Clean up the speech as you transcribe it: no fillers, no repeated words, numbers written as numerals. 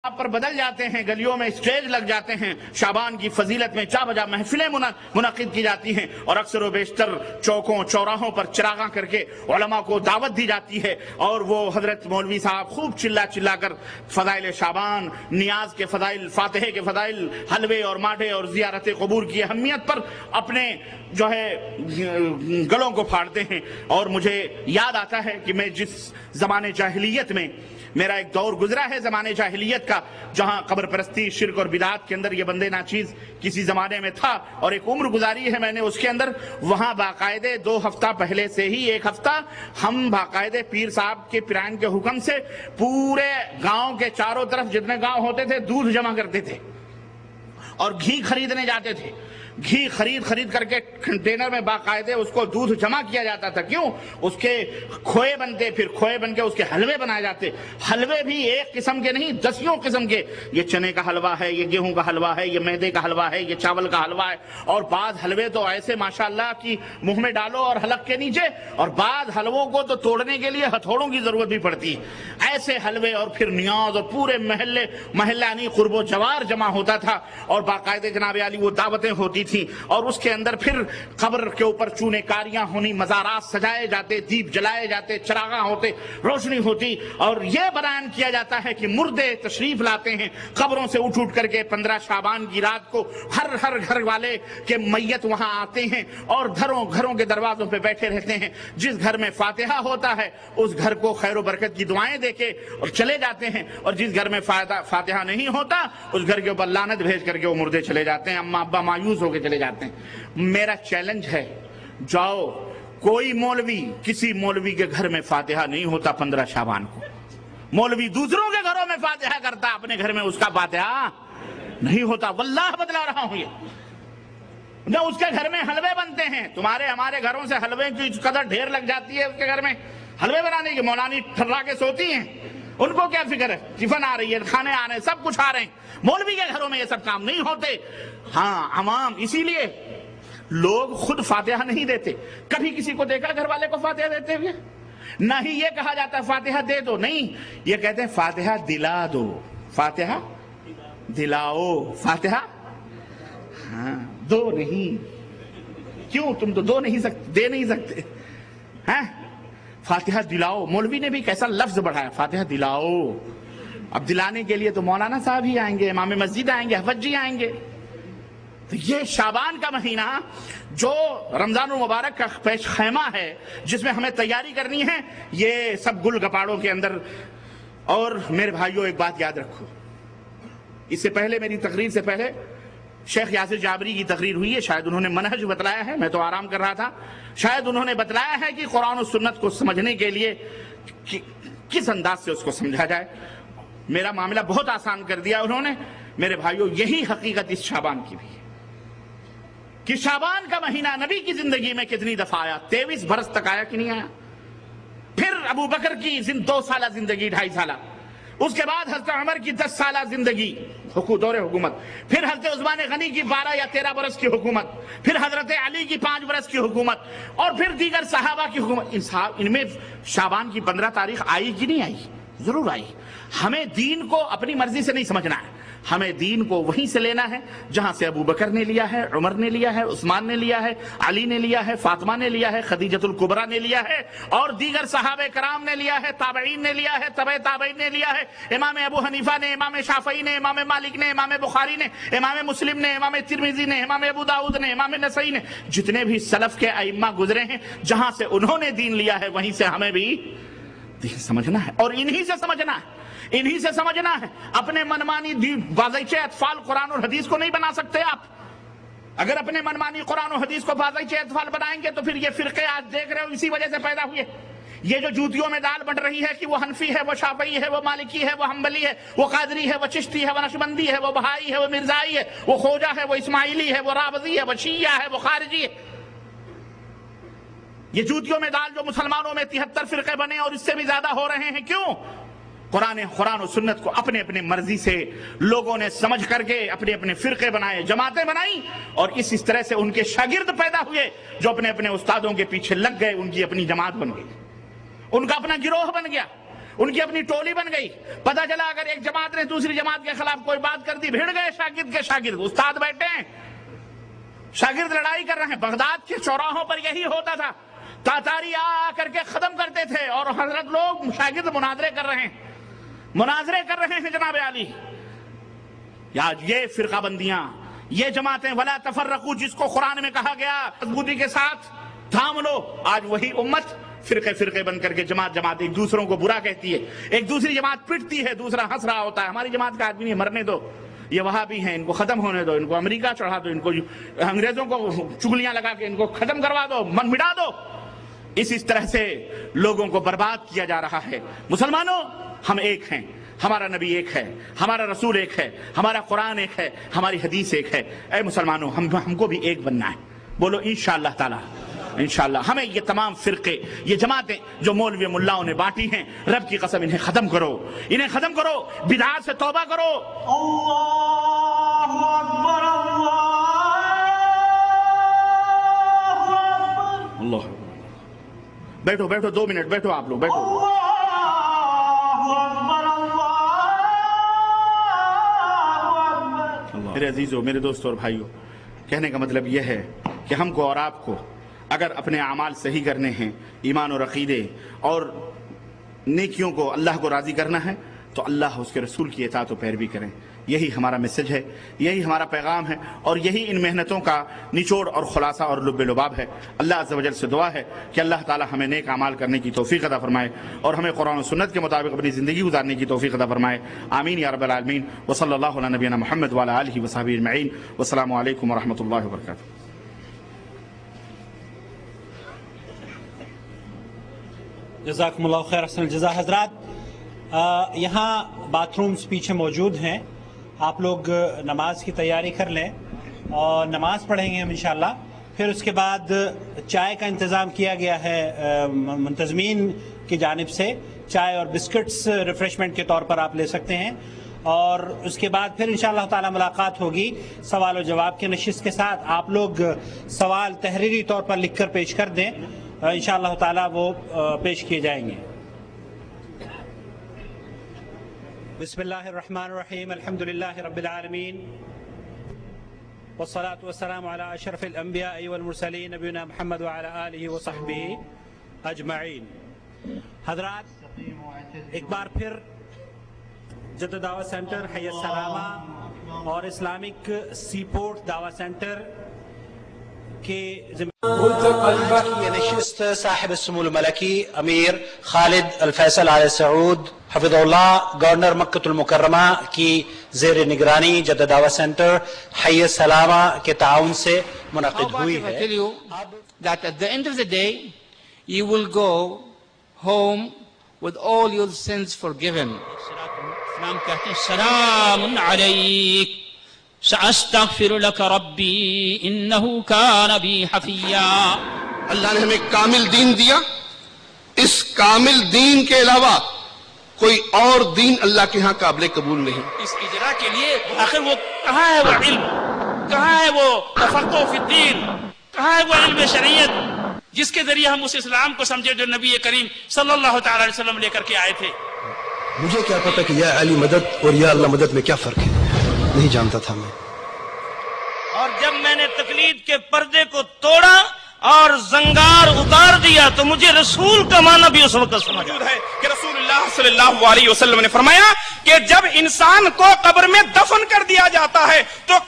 پر بدل جاتے ہیں، گلیوں میں اسٹیج لگ جاتے ہیں، شعبان کی فضیلت میں چا بجا محفلیں منعقد کی جاتی ہیں، اور اکثر و بیشتر چوکوں چوراہوں پر چراغاں کر کے علماء کو دعوت دی جاتی ہے، اور وہ حضرت مولوی صاحب خوب چلا کر فضائل شعبان، نیاز کے فضائل، فاتحے کے فضائل، حلوے اور ماٹھے اور زیارت قبور کی اہمیت پر اپنے جو ہے گلوں کو پھاڑتے ہیں۔ اور مجھے یاد آتا ہے کہ میں جس زمانے جاہلیت میں، میرا ایک دور گزرا ہے زمانے جاہلیت کا، جہاں قبر پرستی، شرک اور بدعات کے اندر یہ بندے ناچیز کسی زمانے میں تھا، اور ایک عمر گزاری ہے میں نے اس کے اندر۔ وہاں باقاعدے 2 ہفتہ پہلے سے ہی، 1 ہفتہ ہم باقاعدے پیر صاحب کے پیران کے حکم سے پورے گاؤں کے چاروں طرف جتنے گاؤں ہوتے تھے دودھ جمع کرتے تھے، اور گھی خریدنے جاتے تھے۔ گھی خرید کر کے کنٹینر میں باقاعدے اس کو دودھ جمع کیا جاتا تھا۔ کیوں؟ اس کے کھوئے بنتے، پھر کھوئے بن کے اس کے حلوے بنائے جاتے۔ حلوے بھی ایک قسم کے نہیں، 10 قسم کے۔ یہ چنے کا حلوہ ہے، یہ گیہوں کا حلوہ ہے، یہ میدے کا حلوہ ہے، یہ چاول کا حلوہ ہے، اور بعض حلوے تو ایسے ماشاءاللہ کی منہ میں ڈالو اور حلق کے نیچے، اور بعض حلووں کو تو توڑنے کے لیے ہتھوڑوں کی ضرورت بھی پڑتی ہے۔ ایسے حلوے، اور پھر نیاز، اور پورے محلہ نہیں قرب و جوار جمع ہوتا تھا، اور باقاعدے جناب عالی وہ دعوتیں ہوتی تھی، اور اس کے اندر پھر قبر کے اوپر چونے کاریاں ہونی، مزارات سجائے جاتے، دیپ جلائے جاتے، چراغاں ہوتے، روشنی ہوتی، اور یہ بیان کیا جاتا ہے کہ مردے تشریف لاتے ہیں قبروں سے اٹھ کر کے 15 شعبان کی رات کو۔ ہر گھر والے کے میت وہاں آتے ہیں اور گھروں کے دروازوں پہ بیٹھے رہتے ہیں۔ جس گھر میں فاتحہ ہوتا ہے اس گھر کو خیر و برکت کی دعائیں دے کے اور چلے جاتے ہیں، اور جس گھر میں فاتحہ نہیں ہوتا اس گھر کے اوپر لعنت بھیج کر کے وہ مردے چلے جاتے ہیں، اماں ابا مایوس ہو کے چلے جاتے ہیں۔ میرا چیلنج ہے، جاؤ کوئی مولوی، کسی مولوی کے گھر میں فاتحہ نہیں ہوتا 15 شعبان کو۔ مولوی دوسروں کے گھروں میں فاتحہ کرتا، اپنے گھر میں اس کا فاتحہ نہیں ہوتا۔ واللہ بتلا رہا ہوں، یہ نہ اس کے گھر میں حلوے بنتے ہیں۔ ہمارے گھروں سے حلوے کی قدر ڈھیر لگ جاتی ہے، اس کے گھر میں حلوے بنانے کی مولانی ٹھرا کے سوتی ہیں، ان کو کیا فکر ہے؟ ٹفن آ رہی ہے، کھانے آ رہے ہیں، سب کچھ آ رہے ہیں۔ مولوی کے گھروں میں یہ سب کام نہیں ہوتے۔ ہاں عوام، اسی لیے لوگ خود فاتحہ نہیں دیتے۔ کبھی کسی کو دیکھا گھر والے کو فاتحہ دیتے ہوئے؟ نہ ہی یہ کہا جاتا فاتحہ دے دو، نہیں، یہ کہتے ہیں فاتحہ دلا دو، فاتحہ دلاؤ، فاتحہ ہاں دو نہیں۔ کیوں؟ تم تو دے نہیں سکتے ہیں؟ فاتحہ دلاؤ۔ مولوی نے بھی کیسا لفظ بڑھایا، فاتحہ دلاؤ۔ اب دلانے کے لیے تو مولانا صاحب ہی آئیں گے، امام مسجد آئیں گے، حفظ جی آئیں گے۔ تو یہ شعبان کا مہینہ جو رمضان المبارک کا پیش خیمہ ہے، جس میں ہمیں تیاری کرنی ہے، یہ سب گل گپاڑوں کے اندر۔ اور میرے بھائیوں ایک بات یاد رکھو، اس سے پہلے میری تقریر سے پہلے شیخ یاسر جابری کی تقریر ہوئی ہے، شاید انہوں نے منہج بتلایا ہے، میں تو آرام کر رہا تھا، شاید انہوں نے بتلایا ہے کہ قرآن و سنت کو سمجھنے کے لیے کس انداز سے اس کو سمجھا جائے۔ میرا معاملہ بہت آسان کر دیا انہوں نے۔ میرے بھائیوں، یہی حقیقت اس شعبان کی بھی ہے کہ شعبان کا مہینہ نبی کی زندگی میں کتنی دفعہ آیا؟ 23 برس تک آیا کہ نہیں آیا؟ پھر ابو بکر کی 2 سالہ زندگی، 2.5 سالہ، اس کے بعد حضرت عمر کی 10 سالہ زندگی، دور حکومت، پھر حضرت عثمان غنی کی 12 یا 13 برس کی حکومت، پھر حضرت علی کی 5 برس کی حکومت، اور پھر دیگر صحابہ کی حکومت۔ ان میں شعبان کی 15 تاریخ آئی کہ نہیں آئی؟ ضرور آئی۔ ہمیں دین کو اپنی مرضی سے نہیں سمجھنا ہے، ہمیں دین کو وہیں سے لینا ہے جہاں سے ابو بکر نے لیا ہے، عمر نے لیا ہے، عثمان نے لیا ہے، علی نے لیا ہے، فاطمہ نے لیا ہے، خدیجۃ الکبریٰ نے لیا ہے، اور دیگر صحابہ کرام نے لیا ہے، تابعین نے لیا ہے، تبع تابعین نے لیا ہے، امام ابو حنیفہ نے، امام شافعی نے، امام مالک نے، امام بخاری نے، امام مسلم نے، امام ترمذی نے، امام ابو داؤد نے، امام نسائی نے، جتنے بھی سلف کے ائمہ گزرے ہیں، جہاں سے انہوں نے دین لیا ہے وہیں سے ہمیں بھی دین سمجھنا ہے، اور انہی سے سمجھنا ہے، انہی سے سمجھنا ہے۔ اپنے منمانی بازیچے اطفال قرآن اور حدیث کو نہیں بنا سکتے آپ۔ اگر اپنے منمانی قرآن و حدیث کو بازیچے اطفال بنائیں گے تو پھر یہ فرقے آج دیکھ رہے ہو اسی وجہ سے پیدا ہوئے۔ یہ جو جوتیوں میں دال بٹ رہی ہے کہ وہ حنفی ہے، وہ شافعی ہے، وہ مالکی ہے، وہ حنبلی ہے، وہ قادری ہے، وہ چشتی ہے، وہ نقشبندی ہے، وہ بہائی ہے، وہ مرزائی ہے، وہ خوجہ ہے، وہ اسماعیلی ہے، وہ رافضی ہے، وہ شیعہ ہے، وہ خارجی ہے۔ یہ جوتیوں میں دال جو مسلمانوں میں 73 فرقے بنے اور اس سے بھی زیادہ ہو رہے ہیں، کیوں؟ قرآن و سنت کو اپنے اپنے مرضی سے لوگوں نے سمجھ کر کے اپنے اپنے فرقے بنائے، جماعتیں بنائیں، اور اس طرح سے ان کے شاگرد پیدا ہوئے جو اپنے اپنے استادوں کے پیچھے لگ گئے، ان کی اپنی جماعت بن گئی، ان کا اپنا گروہ بن گیا، ان کی اپنی ٹولی بن گئی. پتہ چلا اگر ایک جماعت نے دوسری جماعت کے خلاف کوئی بات کر دی، بھیڑ گئے شاگرد کے شاگرد. استاد بیٹھے ہیں، شاگرد لڑائی کر رہے ہیں. بغداد کے چوراہوں پر یہی ہوتا تھا. تاتاری آ کر کے ختم کرتے تھے، اور حضرت لوگ شاگرد مناظرے کر رہے ہیں جناب عالی. یہ فرقہ بندیاں، یہ جماعتیں، ولا تفرقوا جس کو قرآن میں کہا گیا مضبوطی کے ساتھ تھام لو، آج وہی امت فرقے بن کر کے جماعت ایک دوسروں کو برا کہتی ہے، ایک دوسری جماعت پٹتی ہے، دوسرا ہنس رہا ہوتا ہے. ہماری جماعت کا آدمی نہیں، مرنے دو، یہ وہاں بھی ہیں، ان کو ختم ہونے دو، ان کو امریکہ چڑھا دو، ان کو انگریزوں کو چگلیاں لگا کے ان کو ختم کروا دو، مٹا دو. اس طرح سے لوگوں کو برباد کیا جا رہا ہے. مسلمانوں، ہم ایک ہیں، ہمارا نبی ایک ہے، ہمارا رسول ایک ہے، ہمارا قرآن ایک ہے، ہماری حدیث ایک ہے. اے مسلمانوں، ہم کو بھی ایک بننا ہے. بولو انشاءاللہ تعالی. انشاءاللہ ہمیں یہ تمام فرقے، یہ جماعتیں جو مولوی ملاؤں نے بانٹی ہیں، رب کی قسم انہیں ختم کرو، بدعات سے توبہ کرو. اللہ اکبر، اللہ. بیٹھو 2 منٹ بیٹھو، آپ لوگ بیٹھو. میرے عزیزوں، میرے دوستوں اور بھائیوں، کہنے کا مطلب یہ ہے کہ ہم کو اور آپ کو اگر اپنے اعمال صحیح کرنے ہیں، ایمان اور عقیدے اور نیکیوں کو اللہ کو راضی کرنا ہے، تو اللہ اس کے رسول کی اطاعت و پیروی کریں. یہی ہمارا میسج ہے، یہی ہمارا پیغام ہے، اور یہی ان محنتوں کا نچوڑ اور خلاصہ اور لب لباب ہے. اللہ عز و جل سے دعا ہے کہ اللہ تعالی ہمیں نیک اعمال کرنے کی توفیق عطا فرمائے، اور ہمیں قرآن و سنت کے مطابق اپنی زندگی گزارنے کی توفیق عطا فرمائے. آمین یا رب العالمین. وصلی اللہ علی نبینا محمد وعلی آلہ وصحبہ اجمعین. والسلام علیکم ورحمۃ اللہ وبرکاتہ. جزاکم اللہ خیر، احسن الجزا. حضرات، یہاں باتھ رومز پیچھے موجود ہیں، آپ لوگ نماز کی تیاری کر لیں اور نماز پڑھیں گے ہم انشاءاللہ. پھر اس کے بعد چائے کا انتظام کیا گیا ہے منتظمین کی جانب سے. چائے اور بسکٹس ریفریشمنٹ کے طور پر آپ لے سکتے ہیں، اور اس کے بعد پھر انشاءاللہ تعالی ملاقات ہوگی سوال و جواب کے نشست کے ساتھ. آپ لوگ سوال تحریری طور پر لکھ کر پیش کر دیں، انشاءاللہ تعالی وہ پیش کیے جائیں گے. بسم اللہ الرحمن الرحیم. الحمدللہ رب العالمین، والصلاة والسلام علی اشرف الانبیاء والمرسلین نبینا محمد وعلی آلہ وصحبہ اجمعین. حضرات، ایک بار پھر جدہ دعوت سینٹر حی السلامہ اور اسلامک سی پورٹ دعوت سینٹر کے یہ نشست صاحب السمو الملکی امیر خالد الفیصل آل سعود حفظ اللہ، گورنر مکہ المکرمہ کی زیر نگرانی جدہ دعوت سینٹر حی السلامہ کے تعاون سے منعقد ہوئی ہے. I tell you that at the end of the day you will go home with all your sins forgiven. اسلام کہتے ہیں سلام علیک سأستغفر لك ربی انہو کان بی حفیا. اللہ نے ہمیں کامل دین دیا، اس کامل دین کے علاوہ کوئی اور دین اللہ کے ہاں قابل قبول نہیں. اس اجرا کے لیے آخر وہ کہاں ہے وہ علم، کہاں ہے وہ تفقہ فی الدین، کہاں ہے وہ علم شریعت جس کے ذریعے ہم اس اسلام کو سمجھے جو نبی کریم صلی اللہ تعالی علیہ وسلم لے کر کے آئے تھے. مجھے کیا پتا کہ یا علی مدد اور یا اللہ مدد میں کیا فرق ہے، نہیں جانتا تھا میں. اور جب میں نے تقلید کے پردے کو توڑا اور زنگار اتار دیا تو مجھے رسول کا معنی بھی اس وقت سمجھا ہے کہ رسول اللہ صلی اللہ علیہ وسلم نے فرمایا کہ جب انسان کو قبر میں دفن کر دیا جاتا ہے تو